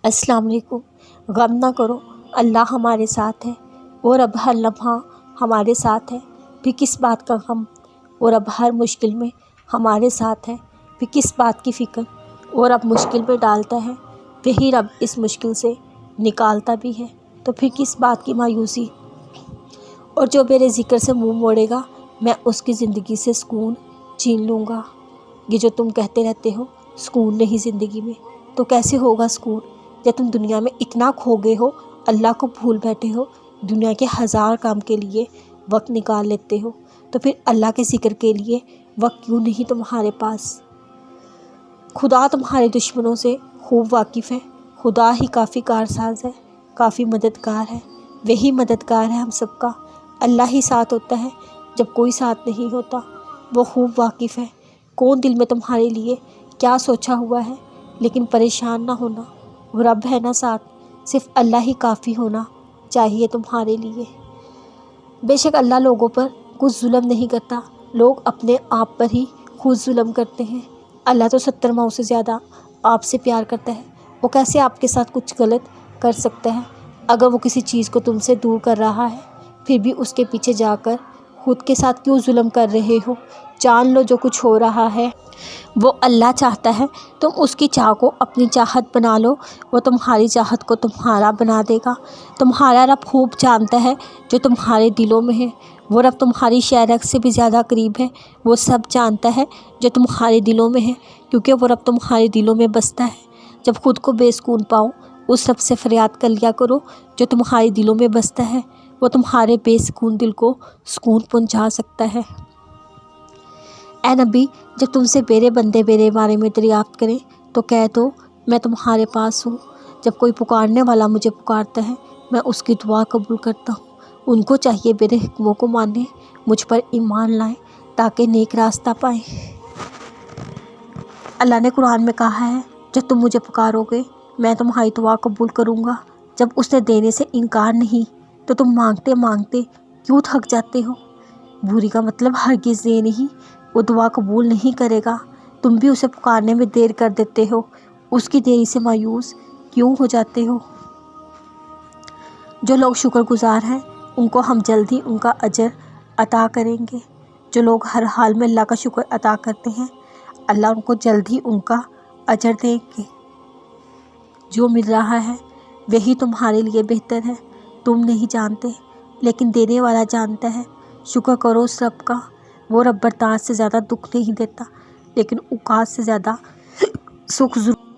अस्सलाम वालेकुम। गम ना करो, अल्लाह हमारे साथ है और अब हर लम्हा हमारे साथ है। फिर किस बात का गम, और अब हर मुश्किल में हमारे साथ है। फिर किस बात की फ़िक्र, और अब मुश्किल में डालता है। वही रब इस मुश्किल से निकालता भी है, तो फिर किस बात की मायूसी। और जो मेरे ज़िक्र से मुँह मोड़ेगा, मैं उसकी ज़िंदगी से सुकून छीन लूँगा। ये जो तुम कहते रहते हो सुकून नहीं ज़िंदगी में, तो कैसे होगा सुकून जब तुम दुनिया में इतना खो गए हो, अल्लाह को भूल बैठे हो, दुनिया के हज़ार काम के लिए वक्त निकाल लेते हो, तो फिर अल्लाह के ज़िक्र के लिए वक्त क्यों नहीं तुम्हारे पास। खुदा तुम्हारे दुश्मनों से खूब वाकिफ़ है। खुदा ही काफ़ी कारसाज है, काफ़ी मददगार है। वही मददगार है हम सबका। अल्लाह ही साथ होता है जब कोई साथ नहीं होता। वो खूब वाकिफ़ है कौन दिल में तुम्हारे लिए क्या सोचा हुआ है। लेकिन परेशान ना होना, वो रब है ना साथ, सिर्फ़ अल्लाह ही काफ़ी होना चाहिए तुम्हारे लिए। बेशक अल्लाह लोगों पर कुछ जुल्म नहीं करता, लोग अपने आप पर ही खुद जुल्म करते हैं। अल्लाह तो 70 माओं से ज़्यादा आपसे प्यार करता है। वो कैसे आपके साथ कुछ गलत कर सकता है। अगर वो किसी चीज़ को तुमसे दूर कर रहा है, फिर भी उसके पीछे जाकर खुद के साथ क्यों जुल्म कर रहे हो। जान लो जो कुछ हो रहा है वो अल्लाह चाहता है। तुम उसकी चाह को अपनी चाहत बना लो, वो तुम्हारी चाहत को तुम्हारा बना देगा। तुम्हारा रब खूब जानता है जो तुम्हारे दिलों में है। वो रब तुम्हारी शहरत से भी ज़्यादा करीब है। वो सब जानता है जो तुम्हारे दिलों में है, क्योंकि वो रब तुम्हारे दिलों में बसता है। जब खुद को बेसुकून पाओ, उस रब से फरियाद कर लिया करो जो तुम्हारे दिलों में बसता है। वो तुम्हारे बेसुकून दिल को सुकून पहुँचा सकता है। ऐ नबी, जब तुमसे मेरे बंदे मेरे बारे में दरियाफ्त करें तो कह दो मैं तुम्हारे पास हूँ। जब कोई पुकारने वाला मुझे पुकारता है, मैं उसकी दुआ कबूल करता हूँ। उनको चाहिए मेरे हुक्मों को माने, मुझ पर ईमान लाएं ताकि नेक रास्ता पाएं। अल्लाह ने कुरान में कहा है, जब तुम मुझे पुकारोगे मैं तुम्हारी दुआ कबूल करूँगा। जब उसने देने से इनकार नहीं, तो तुम मांगते मांगते क्यों थक जाते हो। बुरी का मतलब हरगिज़ दे नहीं, वो दुआ कबूल नहीं करेगा। तुम भी उसे पुकारने में देर कर देते हो, उसकी देरी से मायूस क्यों हो जाते हो। जो लोग शुक्रगुजार हैं उनको हम जल्द ही उनका अजर अता करेंगे। जो लोग हर हाल में अल्लाह का शुक्र अता करते हैं, अल्लाह उनको जल्द ही उनका अजर देंगे। जो मिल रहा है वही तुम्हारे लिए बेहतर है। तुम नहीं जानते, लेकिन देने वाला जानता है। शुक्र करो उस रब का। वो रब बर्दाश्त से ज़्यादा दुख नहीं देता, लेकिन औकात से ज़्यादा सुख ज़रूर